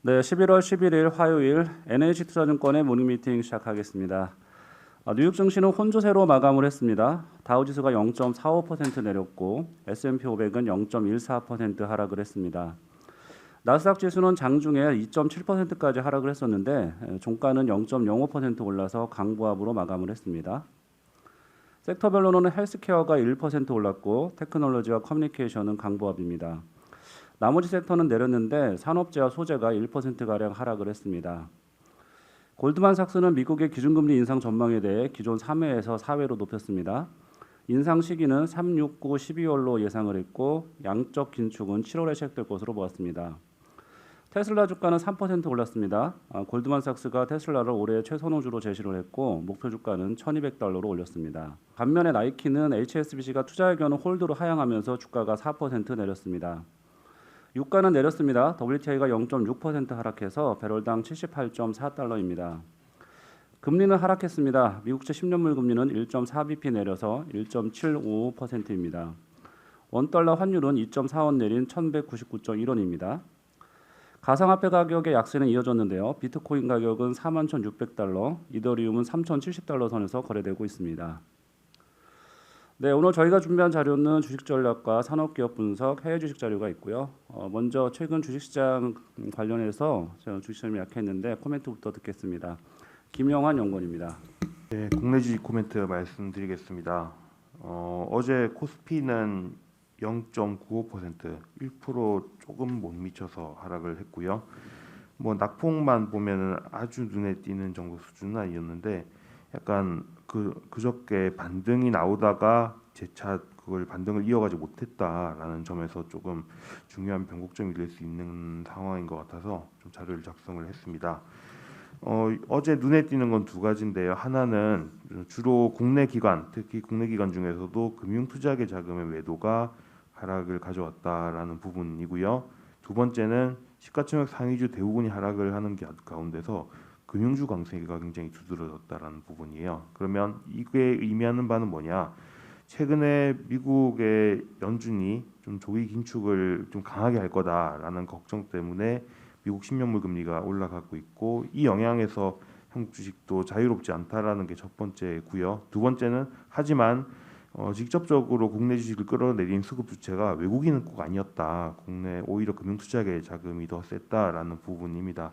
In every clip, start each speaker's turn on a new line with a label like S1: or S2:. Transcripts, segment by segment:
S1: 네, 11월 11일 화요일 NH투자증권의 모닝미팅 시작하겠습니다. 뉴욕 증시는 혼조세로 마감을 했습니다. 다우지수가 0.45% 내렸고 S&P 500은 0.14% 하락을 했습니다. 나스닥 지수는 장중에 2.7%까지 하락을 했었는데 종가는 0.05% 올라서 강보합으로 마감을 했습니다. 섹터별로는 헬스케어가 1% 올랐고 테크놀로지와 커뮤니케이션은 강보합입니다. 나머지 섹터는 내렸는데 산업재와 소재가 1%가량 하락을 했습니다. 골드만삭스는 미국의 기준금리 인상 전망에 대해 기존 3회에서 4회로 높였습니다. 인상 시기는 3, 6, 9, 12월로 예상을 했고 양적 긴축은 7월에 시작될 것으로 보았습니다. 테슬라 주가는 3% 올랐습니다. 골드만삭스가 테슬라를 올해 최선호주로 제시를 했고 목표 주가는 $1,200로 올렸습니다. 반면에 나이키는 HSBC가 투자 의견을 홀드로 하향하면서 주가가 4% 내렸습니다. 유가는 내렸습니다. WTI가 0.6% 하락해서 배럴당 78.4달러입니다. 금리는 하락했습니다. 미국채 10년물 금리는 1.4bp 내려서 1.75%입니다. 원달러 환율은 2.4원 내린 1199.1원입니다. 가상화폐 가격의 약세는 이어졌는데요. 비트코인 가격은 41,600달러, 이더리움은 3,070달러 선에서 거래되고 있습니다. 네, 오늘 저희가 준비한 자료는 주식전략과 산업기업 분석, 해외 주식 자료가 있고요. 먼저 최근 주식시장 관련해서 제가 주식시장이 약했는데 코멘트부터 듣겠습니다. 김영환 연구원입니다.
S2: 네, 국내 주식 코멘트 말씀드리겠습니다. 어제 코스피는 0.95%, 1% 조금 못 미쳐서 하락을 했고요. 뭐 낙폭만 보면은 아주 눈에 띄는 정도 수준은 아니었는데 약간 그저께 반등이 나오다가 재차 그걸 반등을 이어가지 못했다라는 점에서 조금 중요한 변곡점이 될 수 있는 상황인 것 같아서 좀 자료를 작성을 했습니다. 어제 눈에 띄는 건 두 가지인데요. 하나는 주로 국내 기관, 특히 국내 기관 중에서도 금융투자계 자금의 매도가 하락을 가져왔다라는 부분이고요. 두 번째는 시가총액 상위주 대부분이 하락을 하는 가운데서 금융주 강세가 굉장히 두드러졌다라는 부분이에요. 그러면 이게 의미하는 바는 뭐냐? 최근에 미국의 연준이 좀 조기 긴축을 좀 강하게 할 거다라는 걱정 때문에 미국 10년물 금리가 올라가고 있고 이 영향에서 한국 주식도 자유롭지 않다라는 게 첫 번째고요. 두 번째는 하지만 직접적으로 국내 주식을 끌어내린 수급 주체가 외국인은 꼭 아니었다. 국내 오히려 금융투자계 자금이 더 셌다라는 부분입니다.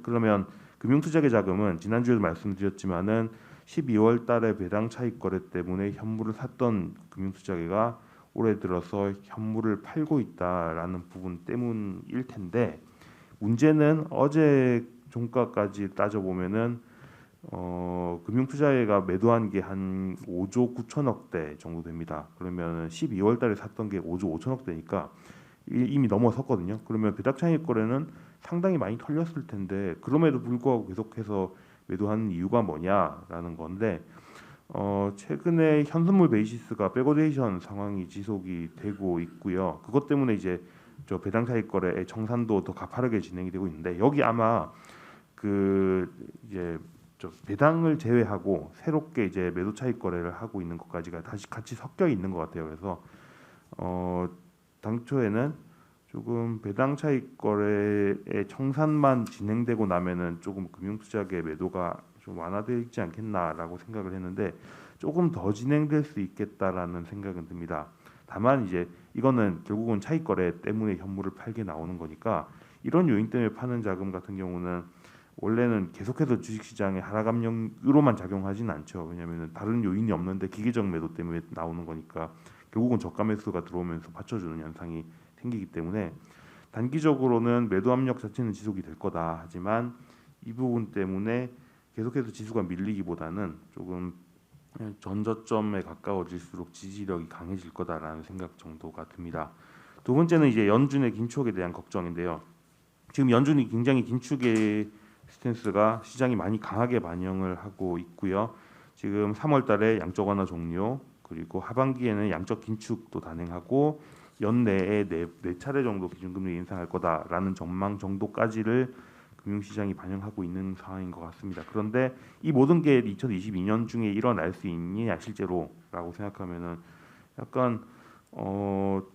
S2: 그러면 금융투자계 자금은 지난주에도 말씀드렸지만은 12월 달에 배당 차익 거래 때문에 현물을 샀던 금융투자계가 올해 들어서 현물을 팔고 있다라는 부분 때문일 텐데 문제는 어제 종가까지 따져보면은 금융투자계가 매도한 게 한 5조 9천억대 정도 됩니다. 그러면 12월 달에 샀던 게 5조 5천억대니까 이미 넘어섰거든요. 그러면 배당 차익 거래는 상당히 많이 털렸을 텐데 그럼에도 불구하고 계속해서 매도하는 이유가 뭐냐라는 건데 최근에 현선물 베이시스가 백오데이션 상황이 지속이 되고 있고요. 그것 때문에 이제 저 배당 차익 거래의 청산도 더 가파르게 진행이 되고 있는데 여기 아마 이제 저 배당을 제외하고 새롭게 이제 매도 차익 거래를 하고 있는 것까지가 다시 같이 섞여 있는 것 같아요. 그래서 당초에는 조금 배당 차익 거래의 청산만 진행되고 나면은 조금 금융투자계 매도가 좀 완화되지 않겠나라고 생각을 했는데 조금 더 진행될 수 있겠다라는 생각은 듭니다. 다만 이제 이거는 결국은 차익 거래 때문에 현물을 팔게 나오는 거니까 이런 요인 때문에 파는 자금 같은 경우는 원래는 계속해서 주식시장의 하락 압력으로만 작용하지는 않죠. 왜냐하면 다른 요인이 없는데 기계적 매도 때문에 나오는 거니까 결국은 저가 매수가 들어오면서 받쳐주는 현상이 생기기 때문에 단기적으로는 매도 압력 자체는 지속이 될 거다. 하지만 이 부분 때문에 계속해서 지수가 밀리기보다는 조금 전저점에 가까워질수록 지지력이 강해질 거다라는 생각 정도가 듭니다. 두 번째는 이제 연준의 긴축에 대한 걱정인데요. 지금 연준이 굉장히 긴축의 스탠스가 시장이 많이 강하게 반영을 하고 있고요. 지금 3월달에 양적 완화 종료 그리고 하반기에는 양적 긴축도 단행하고 연내에 네 차례 정도 기준금리 인상할 거다라는 전망 정도까지를 금융시장이 반영하고 있는 상황인 것 같습니다. 그런데 이 모든 게 2022년 중에 일어날 수 있느냐 실제로라고 생각하면은 약간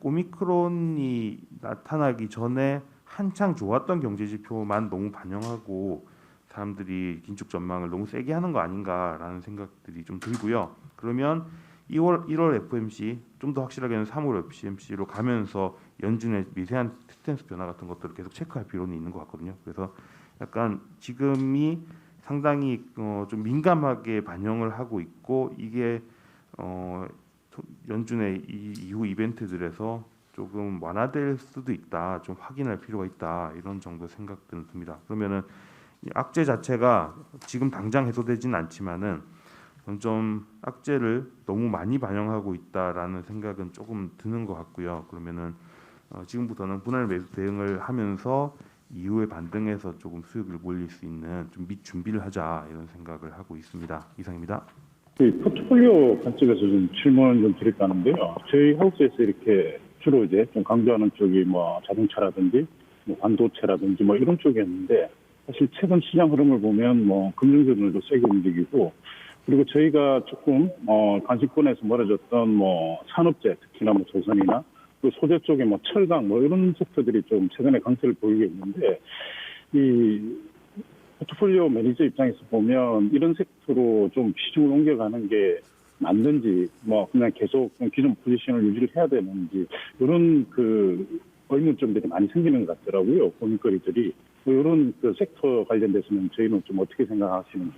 S2: 오미크론이 나타나기 전에 한창 좋았던 경제 지표만 너무 반영하고 사람들이 긴축 전망을 너무 세게 하는 거 아닌가라는 생각들이 좀 들고요. 그러면 1월 FOMC 좀 더 확실하게는 3월 FOMC로 가면서 연준의 미세한 스탠스 변화 같은 것들을 계속 체크할 필요는 있는 것 같거든요. 그래서 약간 지금이 상당히 좀 민감하게 반영을 하고 있고 이게 연준의 이후 이벤트들에서 조금 완화될 수도 있다, 좀 확인할 필요가 있다 이런 정도 생각들은 듭니다. 그러면은 이 악재 자체가 지금 당장 해소되지는 않지만은 좀 악재를 너무 많이 반영하고 있다라는 생각은 조금 드는 것 같고요. 그러면은 지금부터는 분할 매수 대응을 하면서 이후에 반등해서 조금 수익을 몰릴 수 있는 좀 밑 준비를 하자 이런 생각을 하고 있습니다. 이상입니다.
S3: 포트폴리오 관점에서 좀 질문 좀 드릴까 하는데요. 저희 하우스에서 이렇게 주로 이제 좀 강조하는 쪽이 뭐 자동차라든지 뭐 반도체라든지 뭐 이런 쪽이었는데 사실 최근 시장 흐름을 보면 뭐 금융주들도 세게 움직이고 그리고 저희가 조금 관심권에서 멀어졌던 뭐 산업재 특히나 뭐 조선이나 또 소재 쪽에 뭐 철강 뭐 이런 섹터들이 좀 최근에 강세를 보이고 있는데 이 포트폴리오 매니저 입장에서 보면 이런 섹터로 좀 비중을 옮겨가는 게 맞는지 뭐 그냥 계속 기존 포지션을 유지를 해야 되는지 이런 그 의문점들이 많이 생기는 것 같더라고요. 고민거리들이 뭐 이런 그 섹터 관련돼서는 저희는 좀 어떻게 생각하시는지.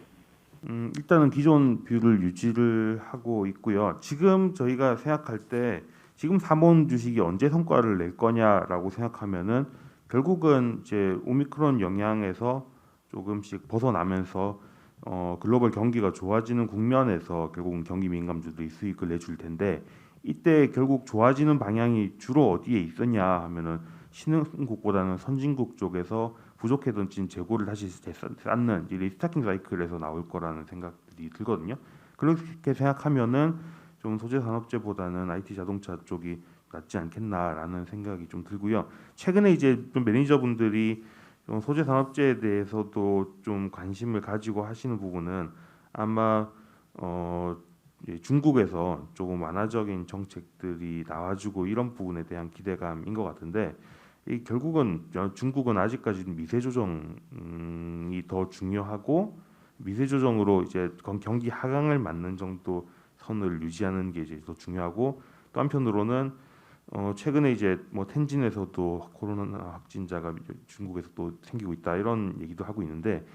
S2: 일단은 기존 뷰를 유지를 하고 있고요. 지금 저희가 생각할 때 지금 사본 주식이 언제 성과를 낼 거냐라고 생각하면은 결국은 이제 오미크론 영향에서 조금씩 벗어나면서 글로벌 경기가 좋아지는 국면에서 결국은 경기 민감주들이 수익을 내줄 텐데 이때 결국 좋아지는 방향이 주로 어디에 있었냐 하면은 신흥국보다는 선진국 쪽에서 부족해던 재고를 다시 쌓는 이 리스타킹 사이클에서 나올 거라는 생각들이 들거든요. 그렇게 생각하면은 좀 소재 산업재보다는 IT 자동차 쪽이 낫지 않겠나라는 생각이 좀 들고요. 최근에 이제 좀 매니저분들이 좀 소재 산업재에 대해서도 좀 관심을 가지고 하시는 부분은 아마 중국에서 조금 완화적인 정책들이 나와주고 이런 부분에 대한 기대감인 것 같은데 이 결국은 중국은 아직까지 미세 조정이 더 중요하고 미세 조정으로 이제 경기 하강을 맞는 정도 선을 유지하는 게 이제 더 중요하고 또 한편으로는 최근에 이제 뭐 텐진에서도 코로나 확진자가 중국에서 또 생기고 있다 이런 얘기도 하고 있는데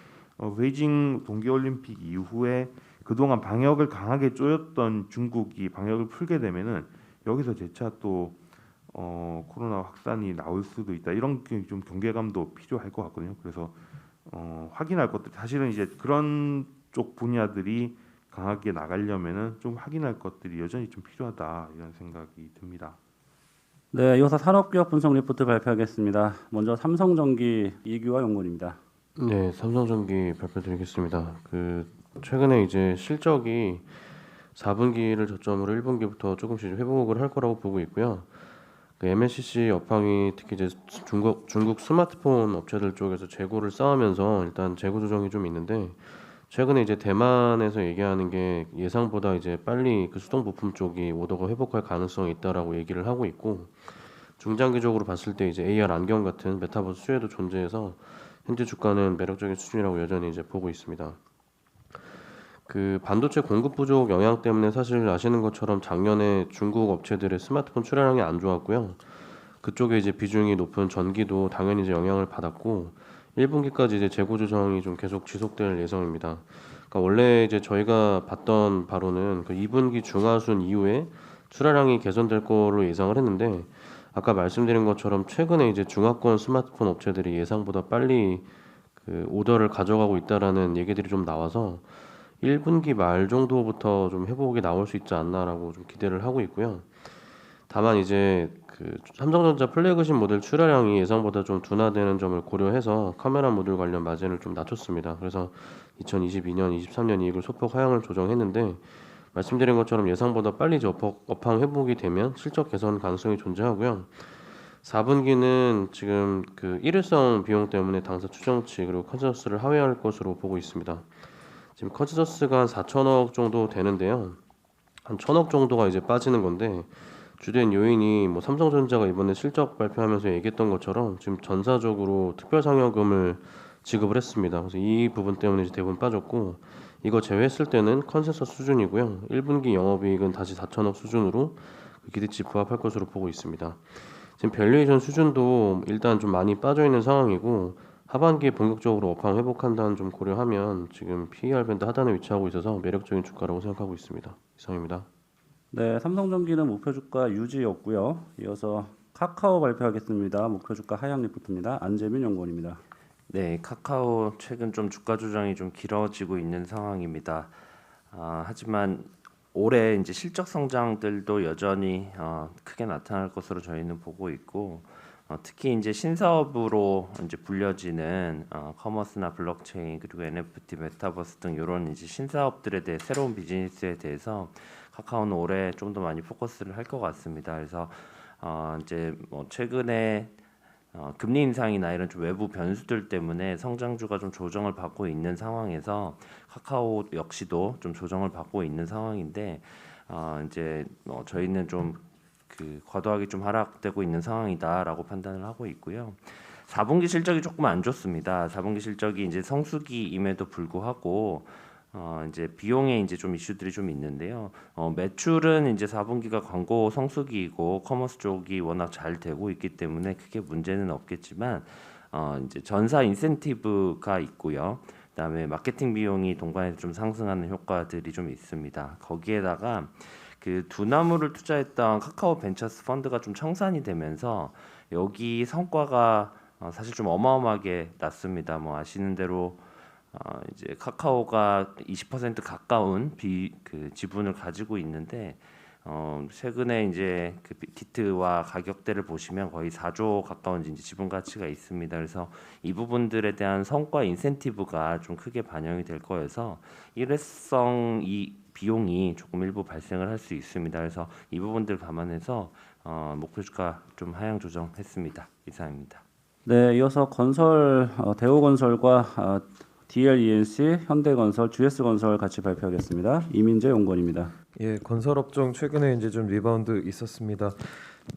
S2: 베이징 동계올림픽 이후에 그동안 방역을 강하게 쪼였던 중국이 방역을 풀게 되면은 여기서 재차 또 코로나 확산이 나올 수도 있다 이런 좀 경계감도 필요할 것 같거든요. 그래서 확인할 것들 사실은 이제 그런 쪽 분야들이 강하게 나가려면은 좀 확인할 것들이 여전히 좀 필요하다 이런 생각이 듭니다.
S1: 네, 이어서 산업기업 분석 리포트 발표하겠습니다. 먼저 삼성전기 이규화 연구원입니다.
S4: 네, 삼성전기 발표드리겠습니다. 최근에 이제 실적이 4분기를 저점으로 1분기부터 조금씩 회복을 할 거라고 보고 있고요. MLCC 업황이 특히 이제 중국 스마트폰 업체들 쪽에서 재고를 쌓으면서 일단 재고 조정이 좀 있는데 최근에 이제 대만에서 얘기하는 게 예상보다 이제 빨리 그 수동 부품 쪽이 오더가 회복할 가능성이 있다라고 얘기를 하고 있고 중장기적으로 봤을 때 이제 AR 안경 같은 메타버스 수혜도 존재해서 현재 주가는 매력적인 수준이라고 여전히 이제 보고 있습니다. 반도체 공급 부족 영향 때문에 사실 아시는 것처럼 작년에 중국 업체들의 스마트폰 출하량이 안 좋았고요. 그쪽에 이제 비중이 높은 전기도 당연히 이제 영향을 받았고 1분기까지 이제 재고 조정이 좀 계속 지속될 예정입니다. 그러니까 원래 이제 저희가 봤던 바로는 2분기 중하순 이후에 출하량이 개선될 거로 예상을 했는데 아까 말씀드린 것처럼 최근에 이제 중하권 스마트폰 업체들이 예상보다 빨리 오더를 가져가고 있다라는 얘기들이 좀 나와서 1분기 말 정도부터 좀 회복이 나올 수 있지 않나라고 좀 기대를 하고 있고요. 다만 이제 삼성전자 플래그십 모델 출하량이 예상보다 좀 둔화되는 점을 고려해서 카메라 모듈 관련 마진을 좀 낮췄습니다. 그래서 2022년, 23년 이익을 소폭 하향을 조정했는데 말씀드린 것처럼 예상보다 빨리 이제 업황 회복이 되면 실적 개선 가능성이 존재하고요. 4분기는 지금 일회성 비용 때문에 당사 추정치 그리고 컨센서스를 하회할 것으로 보고 있습니다. 지금 컨센서스가 한 4천억 정도 되는데요. 한 1,000억 정도가 이제 빠지는 건데 주된 요인이 뭐 삼성전자가 이번에 실적 발표하면서 얘기했던 것처럼 지금 전사적으로 특별상여금을 지급을 했습니다. 그래서 이 부분 때문에 이제 대부분 빠졌고 이거 제외했을 때는 컨센서스 수준이고요. 1분기 영업이익은 다시 4천억 수준으로 기대치 부합할 것으로 보고 있습니다. 지금 밸류에이션 수준도 일단 좀 많이 빠져 있는 상황이고 하반기에 본격적으로 업황 회복한다는 좀 고려하면 지금 PER 밴드 하단에 위치하고 있어서 매력적인 주가라고 생각하고 있습니다. 이상입니다.
S1: 네, 삼성전기는 목표 주가 유지였고요. 이어서 카카오 발표하겠습니다. 목표 주가 하향 리포트입니다. 안재민 연구원입니다.
S5: 네, 카카오 최근 좀 주가 조정이 좀 길어지고 있는 상황입니다. 하지만 올해 이제 실적 성장들도 여전히 크게 나타날 것으로 저희는 보고 있고 특히 이제 신사업으로 이제 불려지는 커머스나 블록체인 그리고 NFT, 메타버스 등 이런 이제 신사업들에 대해 새로운 비즈니스에 대해서 카카오는 올해 좀 더 많이 포커스를 할 것 같습니다. 그래서 이제 뭐 최근에 금리 인상이나 이런 좀 외부 변수들 때문에 성장주가 좀 조정을 받고 있는 상황에서 카카오 역시도 좀 조정을 받고 있는 상황인데 이제 저희는 좀 과도하게 좀 하락되고 있는 상황이다라고 판단을 하고 있고요. 4분기 실적이 조금 안 좋습니다. 4분기 실적이 이제 성수기임에도 불구하고 이제 비용에 이제 좀 이슈들이 좀 있는데요. 매출은 이제 4분기가 광고 성수기이고 커머스 쪽이 워낙 잘 되고 있기 때문에 크게 문제는 없겠지만 이제 전사 인센티브가 있고요. 그다음에 마케팅 비용이 동반해서 좀 상승하는 효과들이 좀 있습니다. 거기에다가 그 두나무를 투자했던 카카오 벤처스 펀드가 좀 청산이 되면서 여기 성과가 사실 좀 어마어마하게 났습니다. 뭐 아시는 대로 이제 카카오가 20% 가까운 지분을 가지고 있는데 최근에 이제 그 디트와 가격대를 보시면 거의 4조 가까운 이제 지분 가치가 있습니다. 그래서 이 부분들에 대한 성과 인센티브가 좀 크게 반영이 될 거여서 일회성 이 비용이 조금 일부 발생을 할 수 있습니다. 그래서 이 부분들 감안해서 목표 주가 좀 하향 조정했습니다. 이상입니다.
S1: 네, 이어서 건설 대우건설과 DLENC, 현대건설, GS건설 같이 발표하겠습니다. 이민재 연구원입니다.
S6: 예, 건설업종 최근에 이제 좀 리바운드 있었습니다.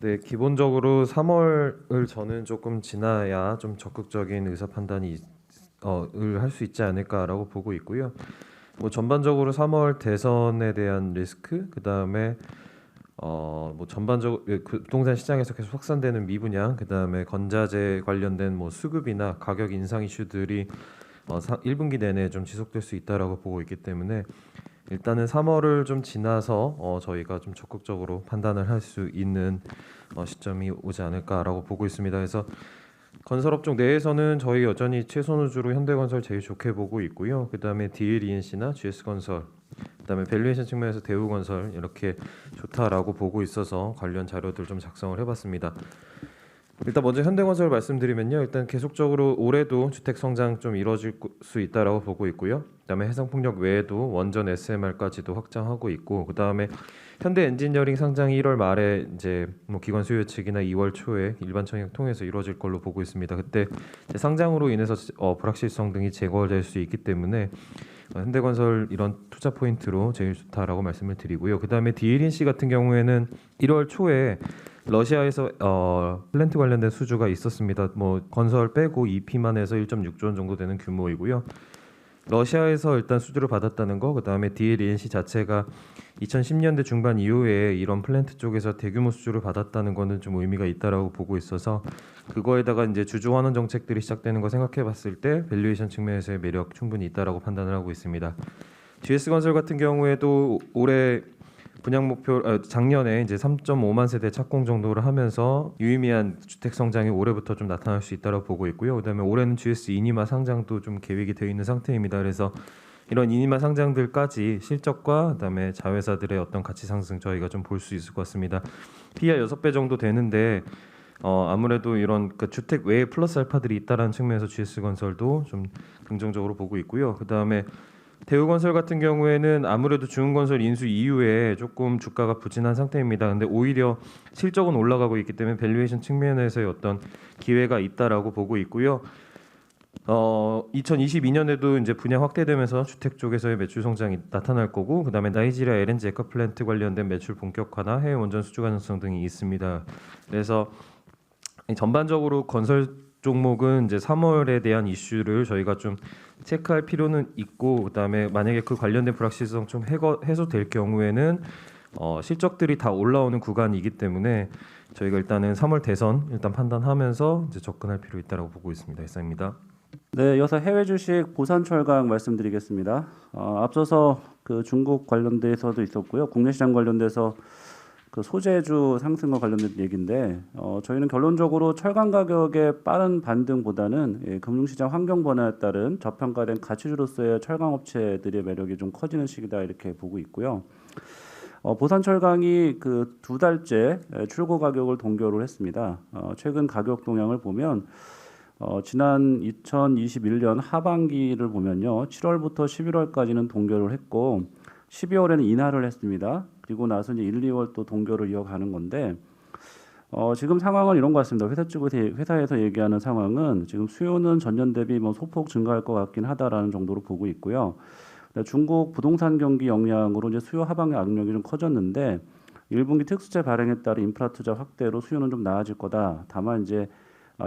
S6: 네, 기본적으로 3월을 저는 조금 지나야 좀 적극적인 의사 판단이 을 할 수 있지 않을까라고 보고 있고요. 뭐 전반적으로 3월 대선에 대한 리스크, 그다음에 뭐 전반적으로 부동산 시장에서 계속 확산되는 미분양, 그다음에 건자재 관련된 뭐 수급이나 가격 인상 이슈들이 1분기 내내 좀 지속될 수 있다라고 보고 있기 때문에 일단은 3월을 좀 지나서 저희가 좀 적극적으로 판단을 할 수 있는 시점이 오지 않을까라고 보고 있습니다. 그래서 건설업종 내에서는 저희 여전히 최선우주로 현대건설 제일 좋게 보고 있고요. 그다음에 DLENC나 GS건설, 그다음에 밸류에이션 측면에서 대우건설 이렇게 좋다라고 보고 있어서 관련 자료들 좀 작성을 해봤습니다. 일단 먼저 현대건설 말씀드리면요. 일단 계속적으로 올해도 주택 성장 좀 이루어질 수 있다라고 보고 있고요. 그다음에 해상풍력 외에도 원전 SMR까지도 확장하고 있고, 그다음에 현대엔지니어링 상장이 1월 말에 이제 뭐 기관 수요 예측이나 2월 초에 일반 청약 통해서 이루어질 걸로 보고 있습니다. 그때 상장으로 인해서 불확실성 등이 제거될 수 있기 때문에 현대건설 이런 투자 포인트로 제일 좋다라고 말씀을 드리고요. 그다음에 DLENC 같은 경우에는 1월 초에 러시아에서 플랜트 관련된 수주가 있었습니다. 뭐 건설 빼고 EP만 해서 1.6조 원 정도 되는 규모이고요. 러시아에서 일단 수주를 받았다는 거, 그다음에 DLENC 자체가 2010년대 중반 이후에 이런 플랜트 쪽에서 대규모 수주를 받았다는 거는 좀 의미가 있다라고 보고 있어서 그거에다가 이제 주주 환원 정책들이 시작되는 거 생각해봤을 때 밸류에이션 측면에서의 매력 충분히 있다라고 판단을 하고 있습니다. GS건설 같은 경우에도 올해 분양 목표 작년에 이제 3.5만 세대 착공 정도를 하면서 유의미한 주택 성장이 올해부터 좀 나타날 수 있다고 보고 있고요. 그다음에 올해는 GS 이니마 상장도 좀 계획이 되어 있는 상태입니다. 그래서 이런 이니마 상장들까지 실적과 그다음에 자회사들의 어떤 가치 상승 저희가 좀 볼 수 있을 것 같습니다. PER 6배 정도 되는데 아무래도 이런 주택 외에 플러스 알파들이 있다라는 측면에서 GS건설도 좀 긍정적으로 보고 있고요. 그다음에 대우건설 같은 경우에는 아무래도 중흥건설 인수 이후에 조금 주가가 부진한 상태입니다. 근데 오히려 실적은 올라가고 있기 때문에 밸류에이션 측면에서의 어떤 기회가 있다라고 보고 있고요. 2022년에도 이제 분야 확대되면서 주택 쪽에서의 매출 성장이 나타날 거고, 그다음에 나이지리아 LNG 에커 플랜트 관련된 매출 본격화나 해외 원전 수주 가능성 등이 있습니다. 그래서 전반적으로 건설 종목은 이제 3월에 대한 이슈를 저희가 좀 체크할 필요는 있고, 그다음에 만약에 그 관련된 불확실성 좀 해소될 경우에는 실적들이 다 올라오는 구간이기 때문에 저희가 일단은 3월 대선 일단 판단하면서 이제 접근할 필요 있다라고 보고 있습니다. 이상입니다.
S1: 네, 이어서 해외 주식 보산철강 말씀드리겠습니다. 앞서서 그 중국 관련돼서도 있었고요. 국내 시장 관련돼서 그 소재주 상승과 관련된 얘기인데 저희는 결론적으로 철강 가격의 빠른 반등보다는 금융시장 환경 변화에 따른 저평가된 가치주로서의 철강 업체들의 매력이 좀 커지는 시기다 이렇게 보고 있고요. 보산철강이 그 2달째 출고 가격을 동결을 했습니다. 최근 가격 동향을 보면 지난 2021년 하반기를 보면요, 7월부터 11월까지는 동결을 했고 12월에는 인하를 했습니다. 그리고 나서 이제 1, 2월 또 동결을 이어가는 건데 지금 상황은 이런 것 같습니다. 회사에서 얘기하는 상황은 지금 수요는 전년 대비 뭐 소폭 증가할 것 같긴 하다라는 정도로 보고 있고요. 중국 부동산 경기 영향으로 이제 수요 하방의 압력이 좀 커졌는데 1분기 특수제 발행에 따른 인프라 투자 확대로 수요는 좀 나아질 거다. 다만 이제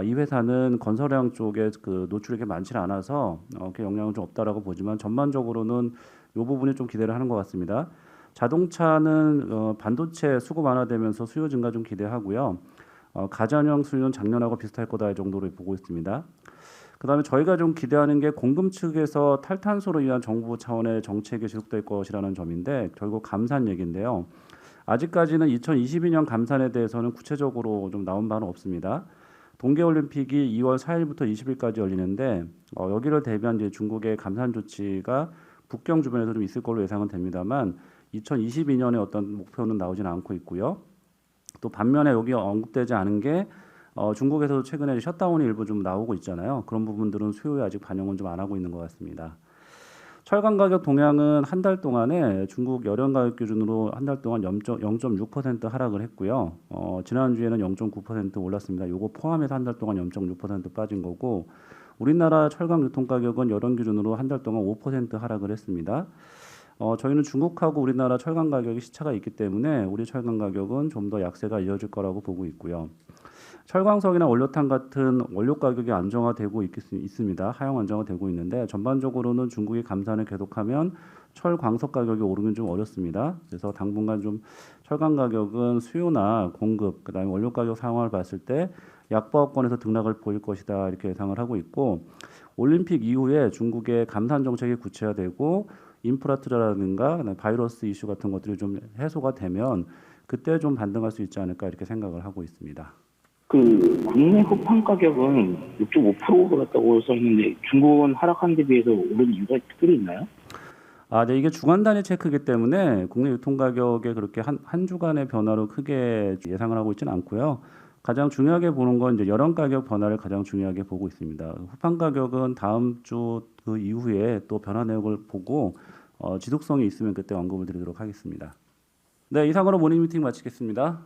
S1: 이 회사는 건설형 쪽에 그 노출이 많지 않아서 그 영향은 좀 없다라고 보지만 전반적으로는 이 부분이 좀 기대를 하는 것 같습니다. 자동차는 반도체 수급 완화되면서 수요 증가 좀 기대하고요. 가전형 수요는 작년하고 비슷할 거다 이 정도로 보고 있습니다. 그다음에 저희가 좀 기대하는 게 공급 측에서 탈탄소로 위한 정부 차원의 정책이 지속될 것이라는 점인데 결국 감산 얘기인데요. 아직까지는 2022년 감산에 대해서는 구체적으로 좀 나온 바는 없습니다. 동계올림픽이 2월 4일부터 20일까지 열리는데 여기를 대비한 이제 중국의 감산 조치가 북경 주변에서 좀 있을 걸로 예상은 됩니다만 2022년에 어떤 목표는 나오지는 않고 있고요. 또 반면에 여기 언급되지 않은 게 중국에서도 최근에 셧다운이 일부 좀 나오고 있잖아요. 그런 부분들은 수요에 아직 반영은 좀 안 하고 있는 것 같습니다. 철강 가격 동향은 한 달 동안에 중국 열연 가격 기준으로 한 달 동안 0.6% 하락을 했고요. 지난주에는 0.9% 올랐습니다. 요거 포함해서 한 달 동안 0.6% 빠진 거고 우리나라 철강 유통 가격은 열연 기준으로 한 달 동안 5% 하락을 했습니다. 저희는 중국하고 우리나라 철강 가격이 시차가 있기 때문에 우리 철강 가격은 좀 더 약세가 이어질 거라고 보고 있고요. 철광석이나 원료탄 같은 원료 가격이 안정화되고 있습니다. 하향 안정화되고 있는데 전반적으로는 중국이 감산을 계속하면 철광석 가격이 오르면 좀 어렵습니다. 그래서 당분간 좀 철강 가격은 수요나 공급, 그다음에 원료 가격 상황을 봤을 때 약보합권에서 등락을 보일 것이다 이렇게 예상을 하고 있고 올림픽 이후에 중국의 감산 정책이 구체화되고 인프라 투자라든가 바이러스 이슈 같은 것들이 좀 해소가 되면 그때 좀 반등할 수 있지 않을까 이렇게 생각을 하고 있습니다.
S7: 그 국내 호판 가격은 6.5% 올랐다고 써있는데 중국은 하락한 데 비해서 오른 이유가 특별히 있나요?
S1: 네, 이게 주간 단위 체크이기 때문에 국내 유통 가격에 그렇게 한 주간의 변화로 크게 예상을 하고 있지는 않고요. 가장 중요하게 보는 건 이제 열연 가격 변화를 가장 중요하게 보고 있습니다. 후판 가격은 다음 주 그 이후에 또 변화 내역을 보고 지속성이 있으면 그때 언급을 드리도록 하겠습니다. 네, 이상으로 모닝 미팅 마치겠습니다.